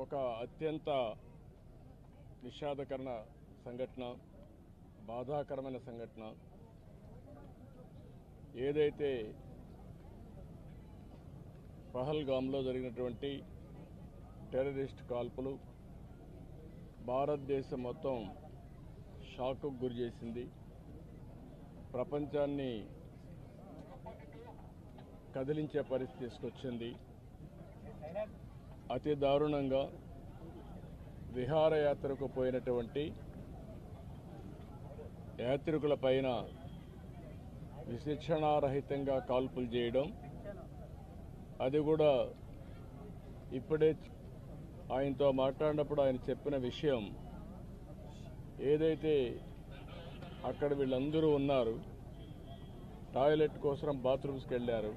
ఒక అత్యంత విషాదకరణ సంఘటన, బాధాకరమైన సంఘటన. ఏదైతే పహల్గామ్లో జరిగినటువంటి టెర్రరిస్ట్ కాల్పులు భారతదేశం మొత్తం షాక్కు గురి చేసింది. ప్రపంచాన్ని కదిలించే పరిస్థితి తీసుకొచ్చింది. అతి దారుణంగా విహారయాత్రకు పోయినటువంటి యాత్రికుల పైన విచక్షణారహితంగా కాల్పులు చేయడం, అది కూడా ఇప్పుడే ఆయనతో మాట్లాడినప్పుడు ఆయన చెప్పిన విషయం, ఏదైతే అక్కడ వీళ్ళందరూ ఉన్నారు, టాయిలెట్ కోసం బాత్రూమ్స్కి వెళ్ళారు.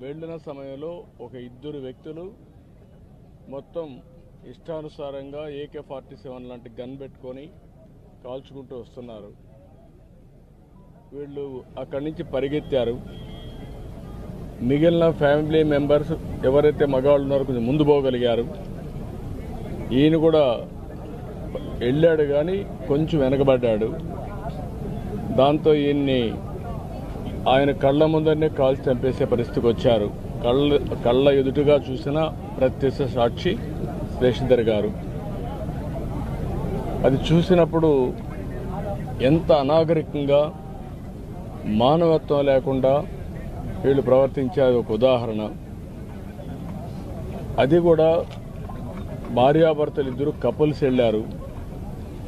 వెళ్ళిన సమయంలో ఒక ఇద్దరు వ్యక్తులు మొత్తం ఇష్టానుసారంగా AK-47 లాంటి గన్ పెట్టుకొని కాల్చుకుంటూ వస్తున్నారు. వీళ్ళు అక్కడి నుంచి పరిగెత్తారు. మిగిలిన ఫ్యామిలీ మెంబర్స్ ఎవరైతే మగవాళ్ళు ఉన్నారో కొంచెం ముందు పోగలిగారు. ఈయన కూడా వెళ్ళాడు కానీ కొంచెం వెనకబడ్డాడు. దాంతో ఈయన్ని ఆయన కళ్ళ ముందరనే కాల్చి చంపేసే పరిస్థితికి వచ్చారు. కళ్ళ ఎదుటిగా చూసిన ప్రత్యక్ష సాక్షి శేషధర్ గారు. అది చూసినప్పుడు ఎంత అనాగరికంగా, మానవత్వం లేకుండా వీళ్ళు ప్రవర్తించారు ఒక ఉదాహరణ. అది కూడా భార్యాభర్తలు ఇద్దరు కపుల్స్ వెళ్ళారు.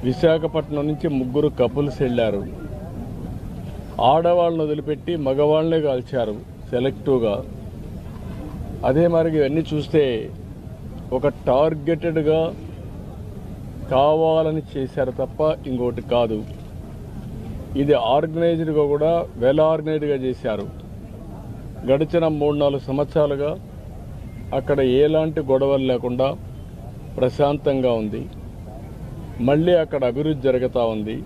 విశాఖపట్నం నుంచి ముగ్గురు కపుల్స్ వెళ్ళారు. ఆడవాళ్ళను వదిలిపెట్టి మగవాళ్ళనే కాల్చారు సెలెక్టివ్గా. అదే మరి ఇవన్నీ చూస్తే ఒక టార్గెటెడ్గా కావాలని చేశారు తప్ప ఇంకోటి కాదు. ఇది ఆర్గనైజ్డ్గా కూడా వెల్ ఆర్గనైజ్డ్గా చేశారు. గడిచిన 3-4 సంవత్సరాలుగా అక్కడ ఎలాంటి గొడవలు లేకుండా ప్రశాంతంగా ఉంది. మళ్ళీ అక్కడ అభివృద్ధి జరుగుతూ ఉంది.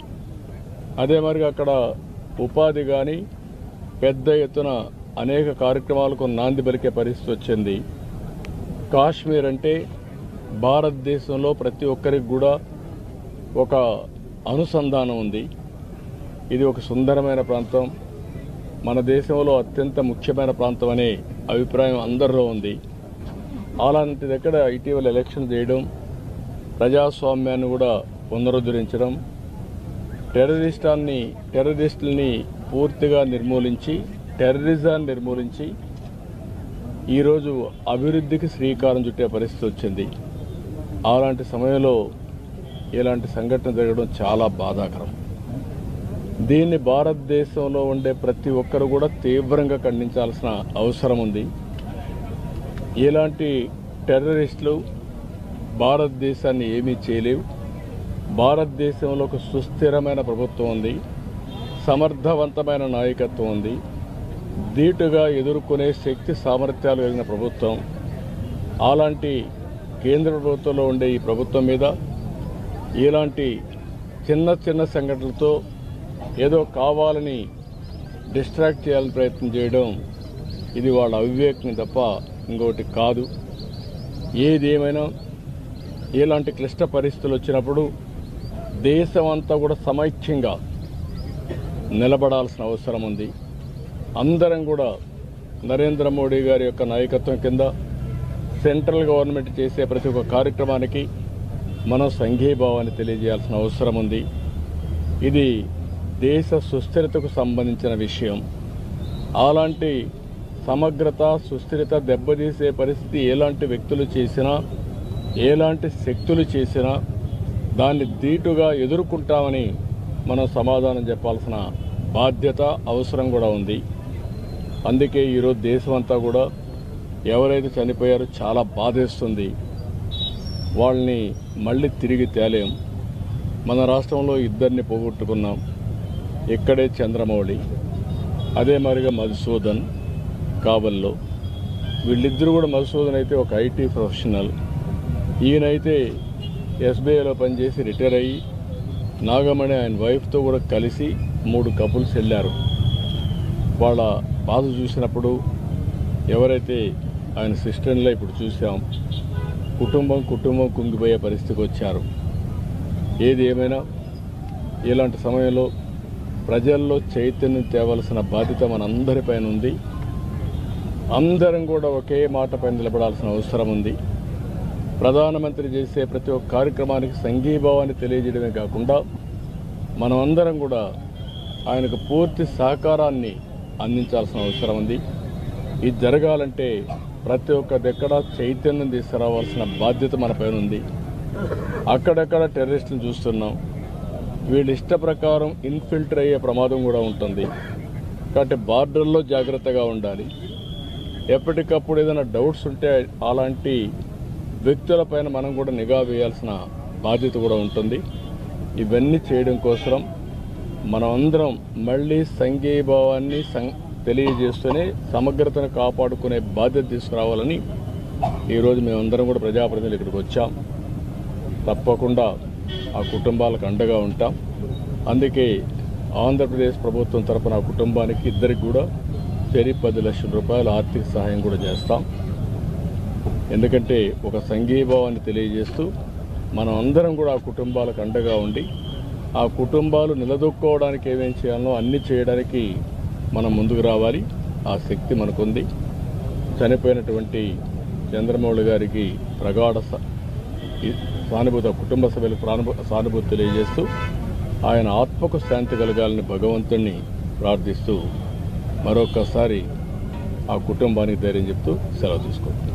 అదే మరి అక్కడ ఉపాధి కానీ పెద్ద ఎత్తున అనేక కార్యక్రమాలకు నాంది పలికే పరిస్థితి వచ్చింది. కాశ్మీర్ అంటే భారతదేశంలో ప్రతి ఒక్కరికి కూడా ఒక అనుసంధానం ఉంది. ఇది ఒక సుందరమైన ప్రాంతం, మన దేశంలో అత్యంత ముఖ్యమైన ప్రాంతం అనే అభిప్రాయం అందరిలో ఉంది. అలాంటి దగ్గర ఇటీవల ఎలక్షన్ చేయడం, ప్రజాస్వామ్యాన్ని కూడా పునరుద్ధరించడం, టెర్రరిస్టుల్ని పూర్తిగా నిర్మూలించి, టెర్రరిజాన్ని నిర్మూలించి ఈరోజు అభివృద్ధికి శ్రీకారం చుట్టే పరిస్థితి వచ్చింది. అలాంటి సమయంలో ఇలాంటి సంఘటన జరగడం చాలా బాధాకరం. దీన్ని భారతదేశంలో ఉండే ప్రతి ఒక్కరు కూడా తీవ్రంగా ఖండించాల్సిన అవసరం ఉంది. ఇలాంటి టెర్రరిస్టులు భారతదేశాన్ని ఏమీ చేయలేవు. భారతదేశంలో ఒక సుస్థిరమైన ప్రభుత్వం ఉంది, సమర్థవంతమైన నాయకత్వం ఉంది, ధీటుగా ఎదుర్కొనే శక్తి సామర్థ్యాలు కలిగిన ప్రభుత్వం. అలాంటి కేంద్ర ప్రభుత్వంలో ఉండే ఈ ప్రభుత్వం మీద ఇలాంటి చిన్న చిన్న సంఘటనలతో ఏదో కావాలని డిస్ట్రాక్ట్ చేయాలని ప్రయత్నం చేయడం, ఇది వాళ్ళ అవివేకం తప్ప ఇంకోటి కాదు. ఏదేమైనా ఇలాంటి క్లిష్ట పరిస్థితులు వచ్చినప్పుడు దేశమంతా కూడా సమైక్యంగా నిలబడాల్సిన అవసరం ఉంది. అందరం కూడా నరేంద్ర మోడీ గారి యొక్క నాయకత్వం కింద సెంట్రల్ గవర్నమెంట్ చేసే ప్రతి ఒక్క కార్యక్రమానికి మనం సంఘీభావాన్ని తెలియజేయాల్సిన అవసరం ఉంది. ఇది దేశ సుస్థిరతకు సంబంధించిన విషయం. అలాంటి సమగ్రత, సుస్థిరత దెబ్బతీసే పరిస్థితి ఎలాంటి వ్యక్తులు చేసినా, ఎలాంటి శక్తులు చేసినా దాన్ని ధీటుగా ఎదుర్కొంటామని మనం సమాధానం చెప్పాల్సిన బాధ్యత, అవసరం కూడా ఉంది. అందుకే ఈరోజు దేశమంతా కూడా ఎవరైతే చనిపోయారో చాలా బాధేస్తుంది. వాళ్ళని మళ్ళీ తిరిగి తేలేం. మన రాష్ట్రంలో ఇద్దరిని పోగొట్టుకున్నాం. ఇక్కడే చంద్రమౌళి, అదే మరిగా మధుసూదన్ కాబల్లో. వీళ్ళిద్దరూ కూడా, మధుసూదన్ అయితే ఒక IT ప్రొఫెషనల్, ఈయనైతే SBIలో పనిచేసి రిటైర్ అయ్యి నాగమణి ఆయన వైఫ్తో కూడా కలిసి 3 కపుల్స్ వెళ్ళారు. వాళ్ళ బాధ చూసినప్పుడు ఎవరైతే ఆయన సిస్టర్లో ఇప్పుడు చూసాం, కుటుంబం కుంగిపోయే పరిస్థితికి వచ్చారు. ఏది ఏమైనా ఇలాంటి సమయంలో ప్రజల్లో చైతన్యం తేవలసిన బాధ్యత మనందరిపైన ఉంది. అందరం కూడా ఒకే మాటపై నిలబడాల్సిన అవసరం ఉంది. ప్రధానమంత్రి చేసే ప్రతి ఒక్క కార్యక్రమానికి సంఘీభావాన్ని తెలియజేయడమే కాకుండా మనం అందరం కూడా ఆయనకు పూర్తి సహకారాన్ని అందించాల్సిన అవసరం ఉంది. ఇది జరగాలంటే ప్రతి ఒక్క దగ్గర చైతన్యం తీసుకురావాల్సిన బాధ్యత మనపైన ఉంది. అక్కడక్కడ టెర్రరిస్టులను చూస్తున్నాం. వీళ్ళ ఇష్ట ప్రకారం ఇన్ఫిల్టర్ అయ్యే ప్రమాదం కూడా ఉంటుంది. కాబట్టి బార్డర్లో జాగ్రత్తగా ఉండాలి. ఎప్పటికప్పుడు ఏదైనా డౌట్స్ ఉంటే అలాంటి వ్యక్తులపైన మనం కూడా నిఘా వేయాల్సిన బాధ్యత కూడా ఉంటుంది. ఇవన్నీ చేయడం కోసం మనమందరం మళ్ళీ సంఘీభావాన్ని తెలియజేస్తూనే సమగ్రతను కాపాడుకునే బాధ్యత తీసుకురావాలని ఈరోజు మేమందరం కూడా ప్రజాప్రతినిధులు ఇక్కడికి వచ్చాం. తప్పకుండా ఆ కుటుంబాలకు అండగా ఉంటాం. అందుకే ఆంధ్రప్రదేశ్ ప్రభుత్వం తరపున ఆ కుటుంబానికి ఇద్దరికి కూడా 10 లక్షల రూపాయల ఆర్థిక సహాయం కూడా చేస్తాం. ఎందుకంటే ఒక సంఘీభావాన్ని తెలియజేస్తూ మనం అందరం కూడా ఆ కుటుంబాలకు అండగా ఉండి ఆ కుటుంబాలు నిలదొక్కుకోవడానికి ఏమేం చేయాలో అన్నీ చేయడానికి మనం ముందుకు రావాలి. ఆ శక్తి మనకుంది. చనిపోయినటువంటి చంద్రమౌళి గారికి ప్రగాఢ సానుభూతి, కుటుంబ సభ్యులకు సానుభూతి తెలియజేస్తూ ఆయన ఆత్మకు శాంతి కలగాలని భగవంతుణ్ణి ప్రార్థిస్తూ మరొకసారి ఆ కుటుంబానికి ధైర్యం చెప్తూ సెలవు తీసుకుంటాం.